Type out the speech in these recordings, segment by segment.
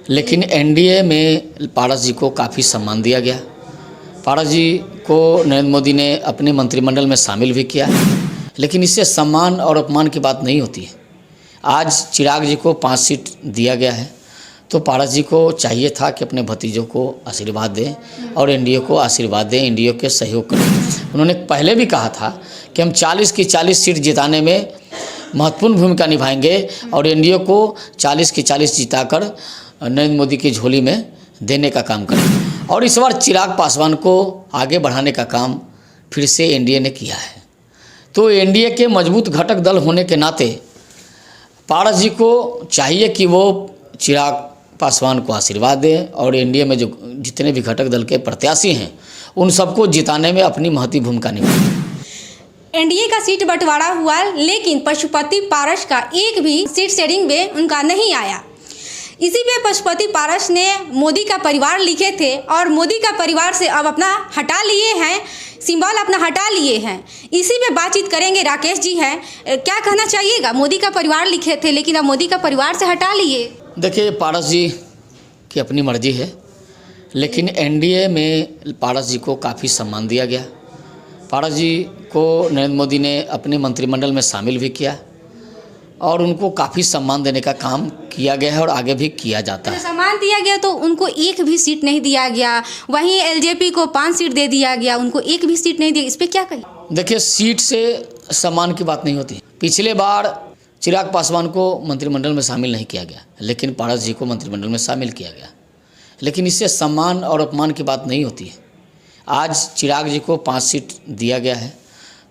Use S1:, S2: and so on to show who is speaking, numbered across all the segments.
S1: लेकिन एनडीए में पारस जी को काफ़ी सम्मान दिया गया। पारस जी को नरेंद्र मोदी ने अपने मंत्रिमंडल में शामिल भी किया, लेकिन इससे सम्मान और अपमान की बात नहीं होती है। आज चिराग जी को 5 सीट दिया गया है, तो पारस जी को चाहिए था कि अपने भतीजों को आशीर्वाद दें और एनडीए को आशीर्वाद दें, एनडीए के सहयोग करें। उन्होंने पहले भी कहा था कि हम 40 की 40 सीट जिताने में महत्वपूर्ण भूमिका निभाएंगे और एनडीए को 40 की 40 जिताकर नरेंद्र मोदी की झोली में देने का काम करें। और इस बार चिराग पासवान को आगे बढ़ाने का काम फिर से एनडीए ने किया है। तो एनडीए के मजबूत घटक दल होने के नाते पारस जी को चाहिए कि वो चिराग पासवान को आशीर्वाद दें और एनडीए में जो जितने भी घटक दल के प्रत्याशी हैं उन सबको जिताने में अपनी महती भूमिका निभाएं।
S2: एनडीए का सीट बंटवारा हुआ, लेकिन पशुपति पारस का एक भी सीट शेयरिंग में उनका नहीं आया। इसी पे पशुपति पारस ने मोदी का परिवार लिखे थे और मोदी का परिवार से अब अपना हटा लिए हैं, सिंबल अपना हटा लिए हैं। इसी पे बातचीत करेंगे। राकेश जी हैं, क्या कहना चाहिएगा? मोदी का परिवार लिखे थे लेकिन अब मोदी का परिवार से हटा लिए।
S1: देखिए, पारस जी की अपनी मर्जी है, लेकिन एनडीए में पारस जी को काफ़ी सम्मान दिया गया। पारस जी को नरेंद्र मोदी ने अपने मंत्रिमंडल में शामिल भी किया और उनको काफ़ी सम्मान देने का काम किया गया है और आगे भी किया जाता है।
S2: सम्मान दिया गया तो उनको एक भी सीट नहीं दिया गया, वहीं एलजेपी को 5 सीट दे दिया गया, उनको एक भी सीट नहीं दी। इस पर क्या कही?
S1: देखिए, सीट से सम्मान की बात नहीं होती। पिछले बार चिराग पासवान को मंत्रिमंडल में शामिल नहीं किया गया, लेकिन पारस जी को मंत्रिमंडल में शामिल किया गया, लेकिन इससे सम्मान और अपमान की बात नहीं होती है। आज चिराग जी को 5 सीट दिया गया है,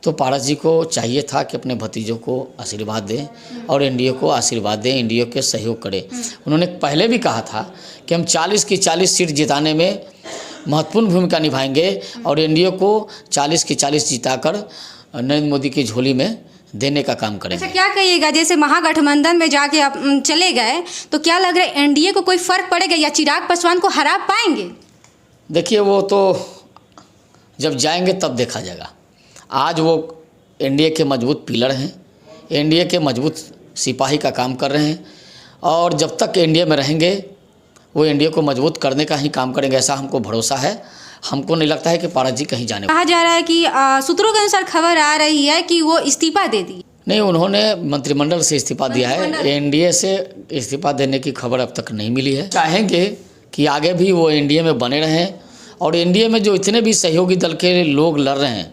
S1: तो पारस जी को चाहिए था कि अपने भतीजों को आशीर्वाद दें और एनडीए को आशीर्वाद दें, एनडीए के सहयोग करें। उन्होंने पहले भी कहा था कि हम 40 की 40 सीट जिताने में महत्वपूर्ण भूमिका निभाएंगे और एनडीए को 40 की 40 जिताकर नरेंद्र मोदी की झोली में देने का काम करेंगे।
S2: अच्छा, क्या कहिएगा, जैसे महागठबंधन में जाके आप चले गए तो क्या लग रहा है एनडीए को कोई फर्क पड़ेगा या चिराग पासवान को हरा पाएंगे?
S1: देखिए, वो तो जब जाएंगे तब देखा जाएगा। आज वो एनडीए के मजबूत पिलर हैं, एनडीए के मजबूत सिपाही का काम कर रहे हैं और जब तक एनडीए में रहेंगे वो एनडीए को मजबूत करने का ही काम करेंगे, ऐसा हमको भरोसा है। हमको नहीं लगता है कि पारस जी कहीं जाने।
S2: कहा जा रहा है कि सूत्रों के अनुसार खबर आ रही है कि वो इस्तीफा दे दी।
S1: नहीं, उन्होंने मंत्रिमंडल से इस्तीफा दिया है। एनडीए से इस्तीफा देने की खबर अब तक नहीं मिली है। चाहेंगे कि आगे भी वो एनडीए में बने रहें और एनडीए में जो इतने भी सहयोगी दल के लोग लड़ रहे हैं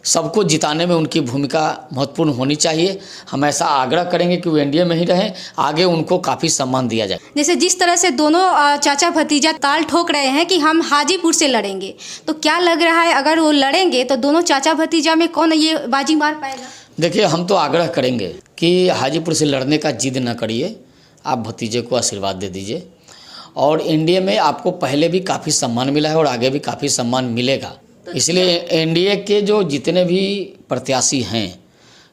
S1: सबको जिताने में उनकी भूमिका महत्वपूर्ण होनी चाहिए। हम ऐसा आग्रह करेंगे कि वो एनडीए में ही रहें, आगे उनको काफ़ी सम्मान दिया जाए।
S2: जैसे जिस तरह से दोनों चाचा भतीजा ताल ठोक रहे हैं कि हम हाजीपुर से लड़ेंगे, तो क्या लग रहा है अगर वो लड़ेंगे तो दोनों चाचा भतीजा में कौन ये बाजी मार पाएगा?
S1: देखिए, हम तो आग्रह करेंगे कि हाजीपुर से लड़ने का जिद न करिए, आप भतीजे को आशीर्वाद दे दीजिए और एनडीए में आपको पहले भी काफ़ी सम्मान मिला है और आगे भी काफ़ी सम्मान मिलेगा। इसलिए एनडीए के जो जितने भी प्रत्याशी हैं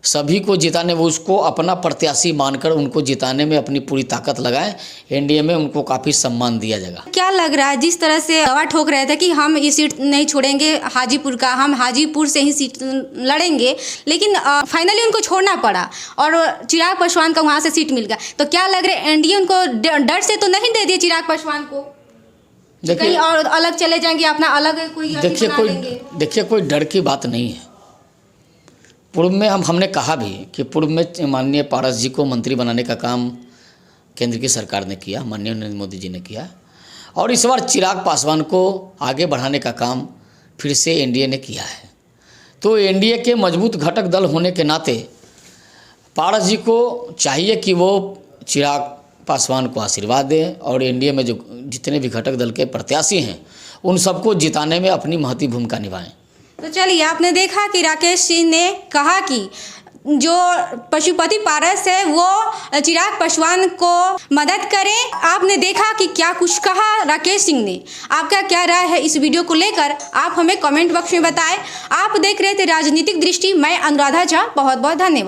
S1: सभी को जिताने, वो उसको अपना प्रत्याशी मानकर उनको जिताने में अपनी पूरी ताकत लगाएं। एनडीए में उनको काफ़ी सम्मान दिया जाएगा। क्या
S2: लग रहा है, जिस तरह से दवा ठोक रहे थे कि हम ये सीट नहीं छोड़ेंगे हाजीपुर का, हम हाजीपुर से ही सीट लड़ेंगे, लेकिन फाइनली उनको छोड़ना पड़ा और चिराग पासवान का वहाँ से सीट मिल गया, तो क्या लग रहा है एनडीए उनको डर से तो नहीं दे दिए चिराग पासवान को? देखिए, और अलग चले जाएंगे, अपना अलग कोई
S1: देखिए कोई डर की बात नहीं है। पूर्व में हमने कहा भी कि पूर्व में माननीय पारस जी को मंत्री बनाने का काम केंद्र की सरकार ने किया, माननीय नरेंद्र मोदी जी ने किया और इस बार चिराग पासवान को आगे बढ़ाने का काम फिर से एनडीए ने किया है। तो एनडीए के मजबूत घटक दल होने के नाते पारस जी को चाहिए कि वो चिराग पासवान को आशीर्वाद दें और एनडीए में जो जितने भी घटक दल के प्रत्याशी हैं उन सबको जिताने में अपनी महती भूमिका निभाएं।
S2: तो चलिए, आपने देखा कि राकेश जी ने कहा कि जो पशुपति पारस है वो चिराग पासवान को मदद करें। आपने देखा कि क्या कुछ कहा राकेश सिंह ने। आपका क्या राय है इस वीडियो को लेकर, आप हमें कमेंट बॉक्स में बताएं। आप देख रहे थे राजनीतिक दृष्टि, मैं अनुराधा झा। बहुत बहुत धन्यवाद।